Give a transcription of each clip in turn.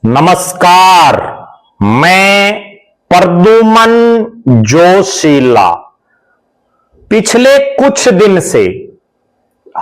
नमस्कार, मैं प्रद्युमन जोशीला पिछले कुछ दिन से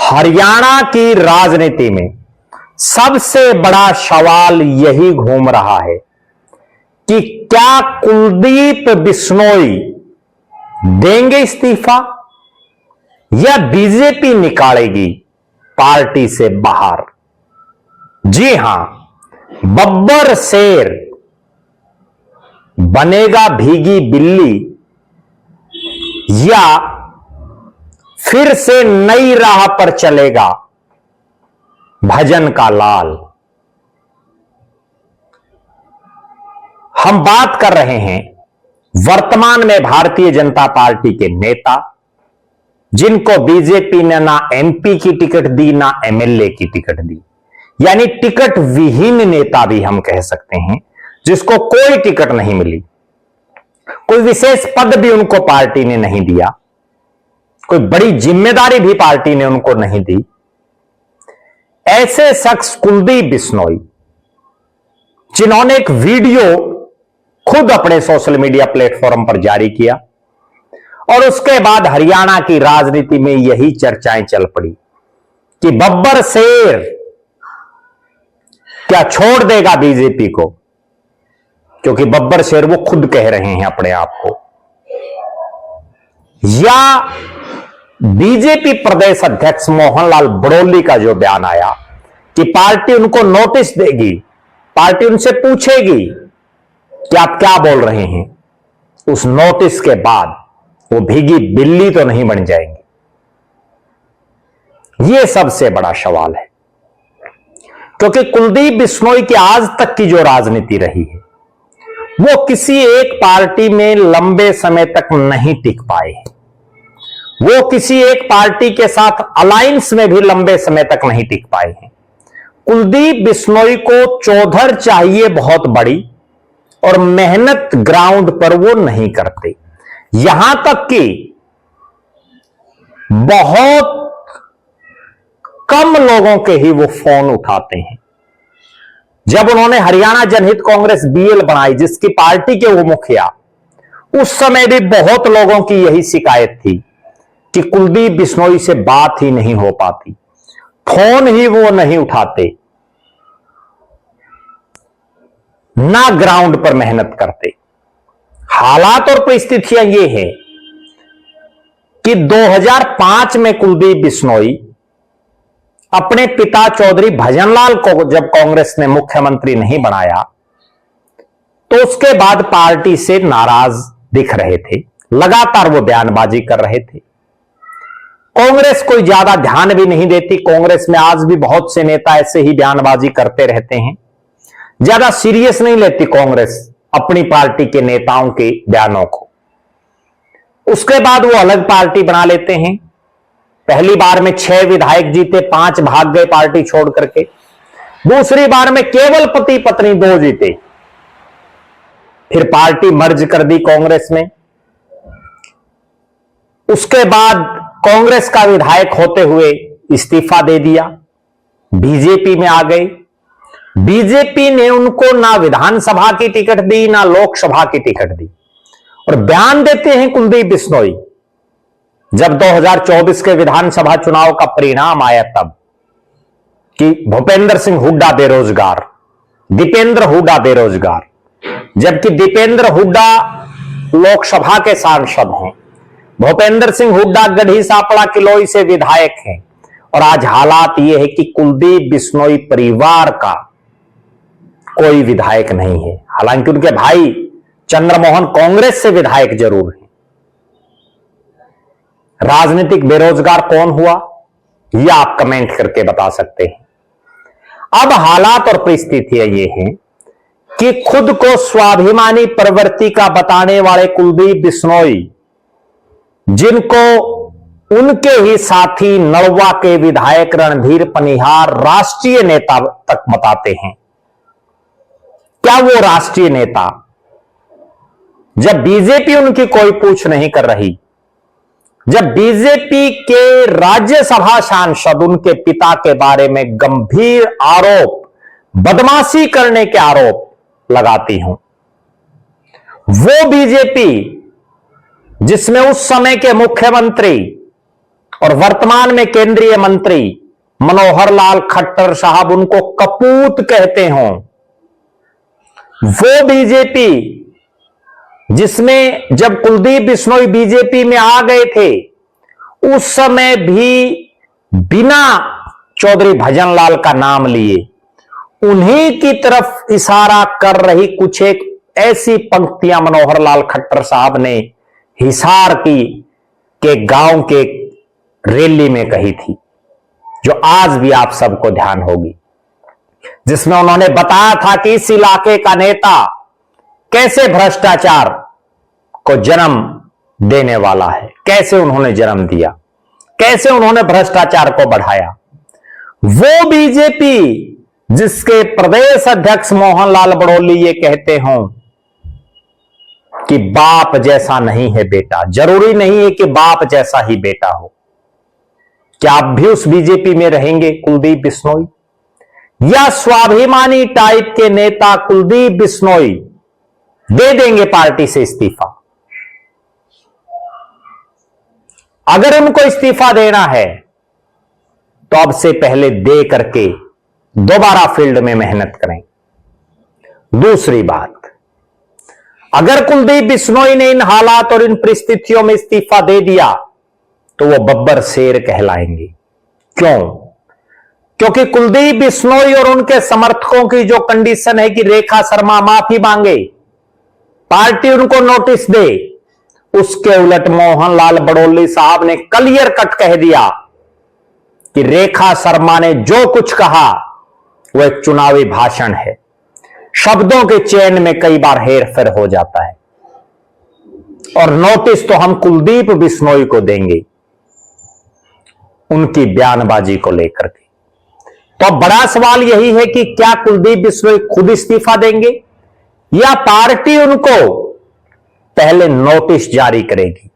हरियाणा की राजनीति में सबसे बड़ा सवाल यही घूम रहा है कि क्या कुलदीप बिश्नोई देंगे इस्तीफा या बीजेपी निकालेगी पार्टी से बाहर। जी हां, बब्बर शेर बनेगा भीगी बिल्ली या फिर से नई राह पर चलेगा भजन का लाल। हम बात कर रहे हैं वर्तमान में भारतीय जनता पार्टी के नेता जिनको बीजेपी ने ना एमपी की टिकट दी ना एमएलए की टिकट दी, यानी टिकट विहीन नेता भी हम कह सकते हैं, जिसको कोई टिकट नहीं मिली, कोई विशेष पद भी उनको पार्टी ने नहीं दिया, कोई बड़ी जिम्मेदारी भी पार्टी ने उनको नहीं दी। ऐसे शख्स कुलदीप बिश्नोई, जिन्होंने एक वीडियो खुद अपने सोशल मीडिया प्लेटफॉर्म पर जारी किया और उसके बाद हरियाणा की राजनीति में यही चर्चाएं चल पड़ी कि बब्बर शेर क्या छोड़ देगा बीजेपी को, क्योंकि बब्बर शेर वो खुद कह रहे हैं अपने आप को, या बीजेपी प्रदेश अध्यक्ष मोहनलाल बड़ौली का जो बयान आया कि पार्टी उनको नोटिस देगी, पार्टी उनसे पूछेगी कि आप क्या बोल रहे हैं, उस नोटिस के बाद वो भीगी बिल्ली तो नहीं बन जाएंगे। यह सबसे बड़ा सवाल है, क्योंकि कुलदीप बिश्नोई की आज तक की जो राजनीति रही है वो किसी एक पार्टी में लंबे समय तक नहीं टिक पाए, वो किसी एक पार्टी के साथ अलायंस में भी लंबे समय तक नहीं टिक पाए हैं। कुलदीप बिश्नोई को चौधर चाहिए बहुत बड़ी, और मेहनत ग्राउंड पर वो नहीं करते, यहां तक कि बहुत कम लोगों के ही वो फोन उठाते हैं। जब उन्होंने हरियाणा जनहित कांग्रेस बीएल बनाई, जिसकी पार्टी के वो मुखिया, उस समय भी बहुत लोगों की यही शिकायत थी कि कुलदीप बिश्नोई से बात ही नहीं हो पाती, फोन ही वो नहीं उठाते, ना ग्राउंड पर मेहनत करते। हालात और परिस्थितियां ये है कि 2005 में कुलदीप बिश्नोई अपने पिता चौधरी भजनलाल को जब कांग्रेस ने मुख्यमंत्री नहीं बनाया तो उसके बाद पार्टी से नाराज दिख रहे थे, लगातार वो बयानबाजी कर रहे थे। कांग्रेस कोई ज्यादा ध्यान भी नहीं देती, कांग्रेस में आज भी बहुत से नेता ऐसे ही बयानबाजी करते रहते हैं, ज्यादा सीरियस नहीं लेती कांग्रेस अपनी पार्टी के नेताओं के बयानों को। उसके बाद वो अलग पार्टी बना लेते हैं। पहली बार में 6 विधायक जीते, 5 भाग गए पार्टी छोड़ करके। दूसरी बार में केवल पति पत्नी 2 जीते, फिर पार्टी मर्ज कर दी कांग्रेस में। उसके बाद कांग्रेस का विधायक होते हुए इस्तीफा दे दिया, बीजेपी में आ गए। बीजेपी ने उनको ना विधानसभा की टिकट दी ना लोकसभा की टिकट दी, और बयान देते हैं कुलदीप बिश्नोई जब 2024 के विधानसभा चुनाव का परिणाम आया तब कि भूपेंद्र सिंह हुड्डा बेरोजगार, दीपेंद्र हुड्डा बेरोजगार, जबकि दीपेंद्र हुड्डा लोकसभा के सांसद हैं, भूपेंद्र सिंह हुड्डा गढ़ी सापड़ा किलोई से विधायक हैं, और आज हालात यह है कि कुलदीप बिश्नोई परिवार का कोई विधायक नहीं है। हालांकि उनके भाई चंद्रमोहन कांग्रेस से विधायक जरूर हैं। राजनीतिक बेरोजगार कौन हुआ, यह आप कमेंट करके बता सकते हैं। अब हालात और परिस्थितियां ये हैं कि खुद को स्वाभिमानी प्रवृत्ति का बताने वाले कुलदीप बिश्नोई, जिनको उनके ही साथी नलवा के विधायक रणधीर पनिहार राष्ट्रीय नेता तक बताते हैं, क्या वो राष्ट्रीय नेता, जब बीजेपी उनकी कोई पूछ नहीं कर रही, जब बीजेपी के राज्यसभा सांसद उनके पिता के बारे में गंभीर आरोप बदमाशी करने के आरोप लगाती हूं। वो बीजेपी जिसमें उस समय के मुख्यमंत्री और वर्तमान में केंद्रीय मंत्री मनोहर लाल खट्टर साहब उनको कपूत कहते हों, वो बीजेपी जिसमें जब कुलदीप बिश्नोई बीजेपी में आ गए थे उस समय भी बिना चौधरी भजनलाल का नाम लिए उन्हीं की तरफ इशारा कर रही कुछ एक ऐसी पंक्तियां मनोहर लाल खट्टर साहब ने हिसार के गांव के रैली में कही थी, जो आज भी आप सबको ध्यान होगी, जिसमें उन्होंने बताया था कि इस इलाके का नेता कैसे भ्रष्टाचार को जन्म देने वाला है, कैसे उन्होंने जन्म दिया, कैसे उन्होंने भ्रष्टाचार को बढ़ाया। वो बीजेपी जिसके प्रदेश अध्यक्ष मोहनलाल बड़ौली ये कहते हों कि बाप जैसा नहीं है बेटा, जरूरी नहीं है कि बाप जैसा ही बेटा हो। क्या आप भी उस बीजेपी में रहेंगे कुलदीप बिश्नोई, या स्वाभिमानी टाइप के नेता कुलदीप बिश्नोई दे देंगे पार्टी से इस्तीफा? अगर उनको इस्तीफा देना है तो अब से पहले दे करके दोबारा फील्ड में मेहनत करें। दूसरी बात, अगर कुलदीप बिश्नोई ने इन हालात और इन परिस्थितियों में इस्तीफा दे दिया तो वो बब्बर शेर कहलाएंगे। क्यों? क्योंकि कुलदीप बिश्नोई और उनके समर्थकों की जो कंडीशन है कि रेखा शर्मा माफी मांगे, पार्टी उनको नोटिस दे, उसके उलट मोहनलाल बड़ौली साहब ने क्लियर कट कह दिया कि रेखा शर्मा ने जो कुछ कहा वो एक चुनावी भाषण है। शब्दों के चयन में कई बार हेरफेर हो जाता है, और नोटिस तो हम कुलदीप बिश्नोई को देंगे उनकी बयानबाजी को लेकर के। तो बड़ा सवाल यही है कि क्या कुलदीप बिश्नोई खुद इस्तीफा देंगे या पार्टी उनको पहले नोटिस जारी करेगी?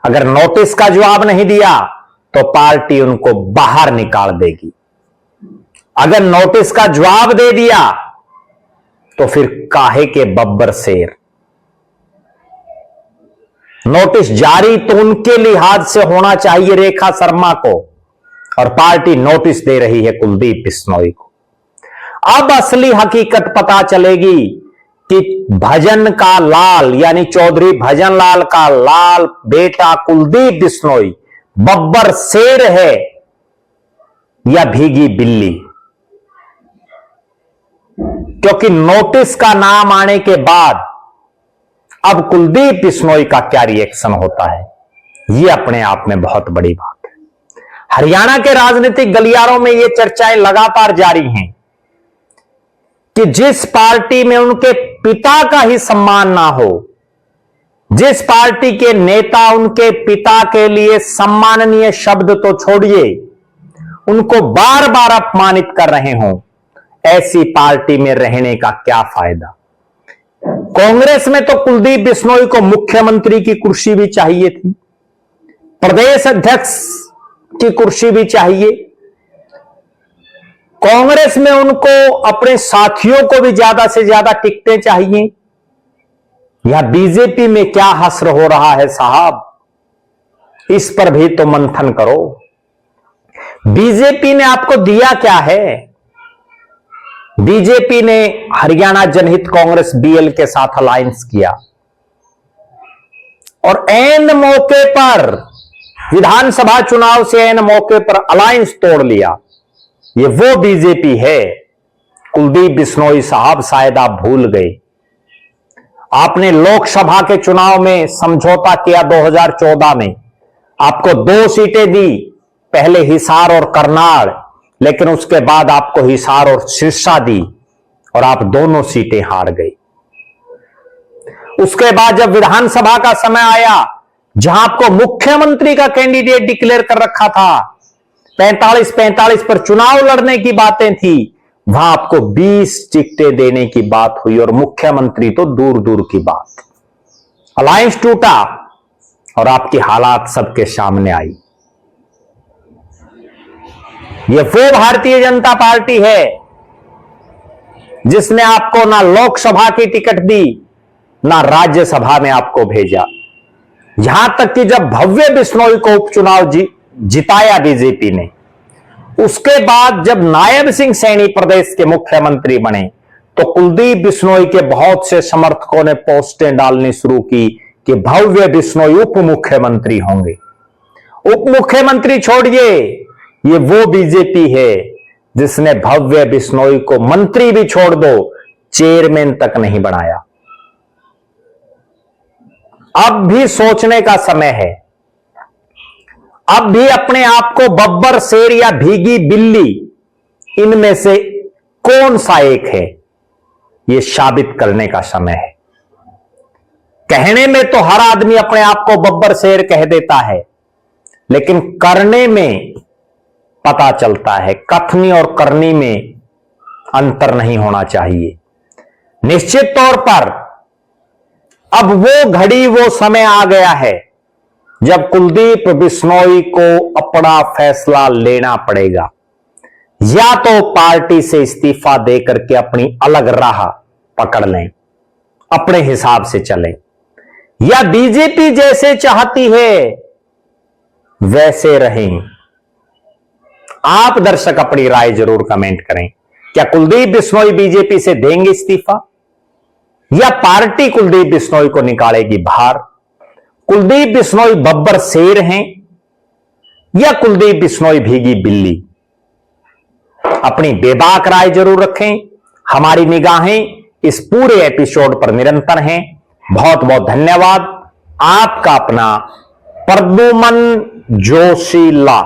अगर नोटिस का जवाब नहीं दिया तो पार्टी उनको बाहर निकाल देगी। अगर नोटिस का जवाब दे दिया तो फिर काहे के बब्बर शेर। नोटिस जारी तो उनके लिहाज से होना चाहिए रेखा शर्मा को, और पार्टी नोटिस दे रही है कुलदीप बिश्नोई को। अब असली हकीकत पता चलेगी कि भजन का लाल यानी चौधरी भजनलाल का लाल बेटा कुलदीप बिश्नोई बब्बर शेर है या भीगी बिल्ली। क्योंकि नोटिस का नाम आने के बाद अब कुलदीप बिश्नोई का क्या रिएक्शन होता है, यह अपने आप में बहुत बड़ी बात है। हरियाणा के राजनीतिक गलियारों में यह चर्चाएं लगातार जारी हैं कि जिस पार्टी में उनके पिता का ही सम्मान ना हो, जिस पार्टी के नेता उनके पिता के लिए सम्माननीय शब्द तो छोड़िए उनको बार बार अपमानित कर रहे हों, ऐसी पार्टी में रहने का क्या फायदा। कांग्रेस में तो कुलदीप बिश्नोई को मुख्यमंत्री की कुर्सी भी चाहिए थी, प्रदेश अध्यक्ष की कुर्सी भी चाहिए। कांग्रेस में उनको अपने साथियों को भी ज्यादा से ज्यादा टिकटें चाहिए। यह बीजेपी में क्या हश्र हो रहा है साहब, इस पर भी तो मंथन करो। बीजेपी ने आपको दिया क्या है? बीजेपी ने हरियाणा जनहित कांग्रेस बीएल के साथ अलायंस किया और एन मौके पर विधानसभा चुनाव से एन मौके पर अलायंस तोड़ लिया। ये वो बीजेपी है। कुलदीप बिश्नोई साहब शायद आप भूल गए, आपने लोकसभा के चुनाव में समझौता किया 2014 में, आपको 2 सीटें दी, पहले हिसार और करनाल, लेकिन उसके बाद आपको हिसार और सिरसा दी और आप दोनों सीटें हार गए। उसके बाद जब विधानसभा का समय आया, जहां आपको मुख्यमंत्री का कैंडिडेट डिक्लेयर कर रखा था, 45-45 पर चुनाव लड़ने की बातें थी, वहां आपको 20 टिकटें देने की बात हुई और मुख्यमंत्री तो दूर दूर की बात। अलायंस टूटा और आपकी हालात सबके सामने आई। यह वो भारतीय जनता पार्टी है जिसने आपको ना लोकसभा की टिकट दी, ना राज्यसभा में आपको भेजा। यहां तक कि जब भव्य बिश्नोई को उपचुनाव जिताया बीजेपी ने, उसके बाद जब नायब सिंह सैनी प्रदेश के मुख्यमंत्री बने, तो कुलदीप बिश्नोई के बहुत से समर्थकों ने पोस्टें डालनी शुरू की कि भव्य बिश्नोई उप मुख्यमंत्री होंगे। उप मुख्यमंत्री छोड़िए, ये वो बीजेपी है जिसने भव्य बिश्नोई को मंत्री भी छोड़ दो, चेयरमैन तक नहीं बनाया। अब भी सोचने का समय है। अब भी अपने आप को बब्बर शेर या भीगी बिल्ली, इनमें से कौन सा एक है, यह साबित करने का समय है। कहने में तो हर आदमी अपने आप को बब्बर शेर कह देता है, लेकिन करने में पता चलता है, कथनी और करनी में अंतर नहीं होना चाहिए। निश्चित तौर पर अब वो घड़ी, वो समय आ गया है जब कुलदीप बिश्नोई को अपना फैसला लेना पड़ेगा। या तो पार्टी से इस्तीफा देकर के अपनी अलग राह पकड़ लें, अपने हिसाब से चलें, या बीजेपी जैसे चाहती है वैसे रहें। आप दर्शक अपनी राय जरूर कमेंट करें। क्या कुलदीप बिश्नोई बीजेपी से देंगे इस्तीफा, या पार्टी कुलदीप बिश्नोई को निकालेगी बाहर? कुलदीप बिश्नोई बब्बर शेर हैं या कुलदीप बिश्नोई भीगी बिल्ली? अपनी बेबाक राय जरूर रखें। हमारी निगाहें इस पूरे एपिसोड पर निरंतर हैं। बहुत बहुत धन्यवाद। आपका अपना प्रद्युमन जोशीला।